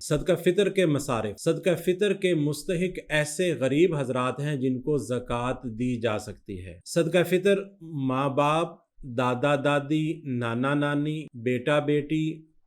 صدقہ فطر کے مصارف۔ صدقہ فطر کے مستحق ایسے غریب حضرات ہیں جن کو زکوٰۃ دی جا سکتی ہے۔ صدقہ فطر ماں باپ، دادا دادی، نانا نانی، بیٹا بیٹی،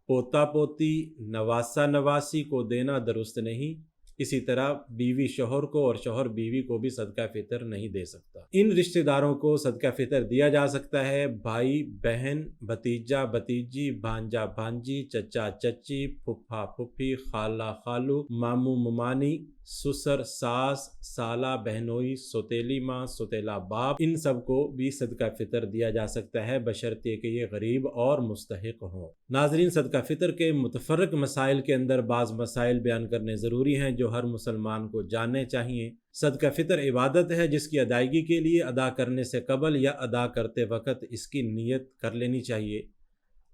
پوتا پوتی، نواسہ نواسی کو دینا درست نہیں۔ اسی طرح بیوی شوہر کو اور شوہر بیوی کو بھی صدقہ فطر نہیں دے سکتا۔ ان رشتہ داروں کو صدقہ فطر دیا جا سکتا ہے: بھائی بہن، بھتیجا بھتیجی، بھانجا بھانجی، چچا چچی، پھپھا پھپھی، خالہ خالو، ماموں ممانی، سسر ساس، سالہ بہنوئی، سوتیلی ماں، سوتیلا باپ، ان سب کو بھی صدقہ فطر دیا جا سکتا ہے بشرطیکہ کہ یہ غریب اور مستحق ہوں۔ ناظرین، صدقہ فطر کے متفرق مسائل کے اندر بعض مسائل بیان کرنے ضروری ہیں جو ہر مسلمان کو جاننے چاہیے۔ صدقہ فطر عبادت ہے جس کی ادائیگی کے لیے ادا کرنے سے قبل یا ادا کرتے وقت اس کی نیت کر لینی چاہیے۔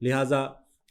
لہٰذا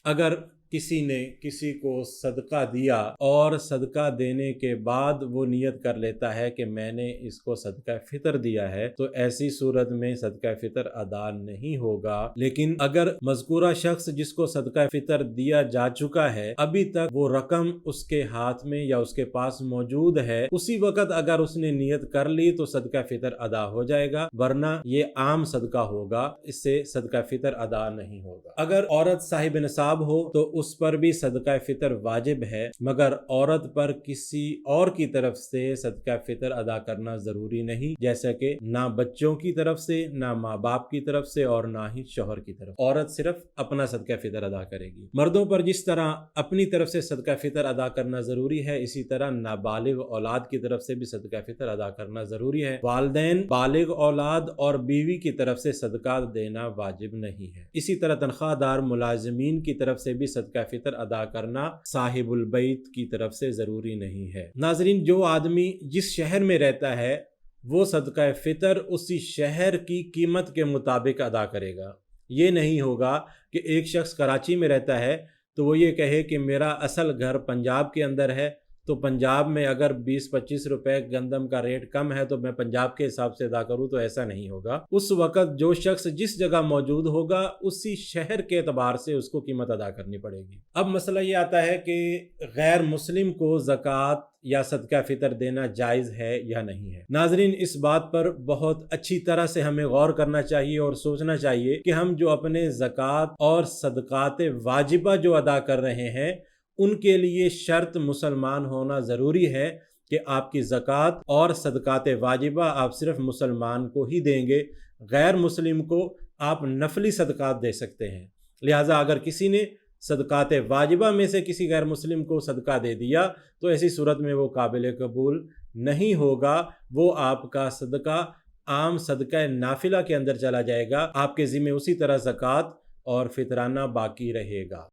اگر کسی نے کسی کو صدقہ دیا اور صدقہ دینے کے بعد وہ نیت کر لیتا ہے کہ میں نے اس کو صدقہ فطر دیا ہے، تو ایسی صورت میں صدقہ فطر ادا نہیں ہوگا۔ لیکن اگر مذکورہ شخص جس کو صدقہ فطر دیا جا چکا ہے ابھی تک وہ رقم اس کے ہاتھ میں یا اس کے پاس موجود ہے، اسی وقت اگر اس نے نیت کر لی تو صدقہ فطر ادا ہو جائے گا، ورنہ یہ عام صدقہ ہوگا، اس سے صدقہ فطر ادا نہیں ہوگا۔ اگر عورت صاحب نصاب ہو تو اس پر بھی صدقہ فطر واجب ہے، مگر عورت پر کسی اور کی طرف سے صدقہ فطر ادا کرنا ضروری نہیں، جیسا کہ نہ بچوں کی طرف سے، نہ ماں باپ کی طرف سے اور نہ ہی شوہر کی طرف۔ عورت صرف اپنا صدقہ فطر ادا کرے گی۔ مردوں پر جس طرح اپنی طرف سے صدقہ فطر ادا کرنا ضروری ہے، اسی طرح نابالغ اولاد کی طرف سے بھی صدقہ فطر ادا کرنا ضروری ہے۔ والدین، بالغ اولاد اور بیوی کی طرف سے صدقہ دینا واجب نہیں ہے۔ اسی طرح تنخواہ دار ملازمین کی طرف سے بھی صدقہ فطر ادا کرنا صاحب البیت کی طرف سے ضروری نہیں ہے۔ ناظرین، جو آدمی جس شہر میں رہتا ہے وہ صدقہ فطر اسی شہر کی قیمت کے مطابق ادا کرے گا۔ یہ نہیں ہوگا کہ ایک شخص کراچی میں رہتا ہے تو وہ یہ کہے کہ میرا اصل گھر پنجاب کے اندر ہے، تو پنجاب میں اگر 20-25 روپے گندم کا ریٹ کم ہے تو میں پنجاب کے حساب سے ادا کروں، تو ایسا نہیں ہوگا۔ اس وقت جو شخص جس جگہ موجود ہوگا اسی شہر کے اعتبار سے اس کو قیمت ادا کرنی پڑے گی۔ اب مسئلہ یہ آتا ہے کہ غیر مسلم کو زکوٰۃ یا صدقہ فطر دینا جائز ہے یا نہیں ہے۔ ناظرین، اس بات پر بہت اچھی طرح سے ہمیں غور کرنا چاہیے اور سوچنا چاہیے کہ ہم جو اپنے زکوٰۃ اور صدقات واجبہ جو ادا کر رہے ہیں ان کے لیے شرط مسلمان ہونا ضروری ہے کہ آپ کی زکوٰۃ اور صدقات واجبہ آپ صرف مسلمان کو ہی دیں گے، غیر مسلم کو آپ نفلی صدقات دے سکتے ہیں۔ لہٰذا اگر کسی نے صدقات واجبہ میں سے کسی غیر مسلم کو صدقہ دے دیا تو ایسی صورت میں وہ قابل قبول نہیں ہوگا، وہ آپ کا صدقہ عام صدقہ نافلہ کے اندر چلا جائے گا، آپ کے ذمہ اسی طرح زکوٰۃ اور فطرانہ باقی رہے گا۔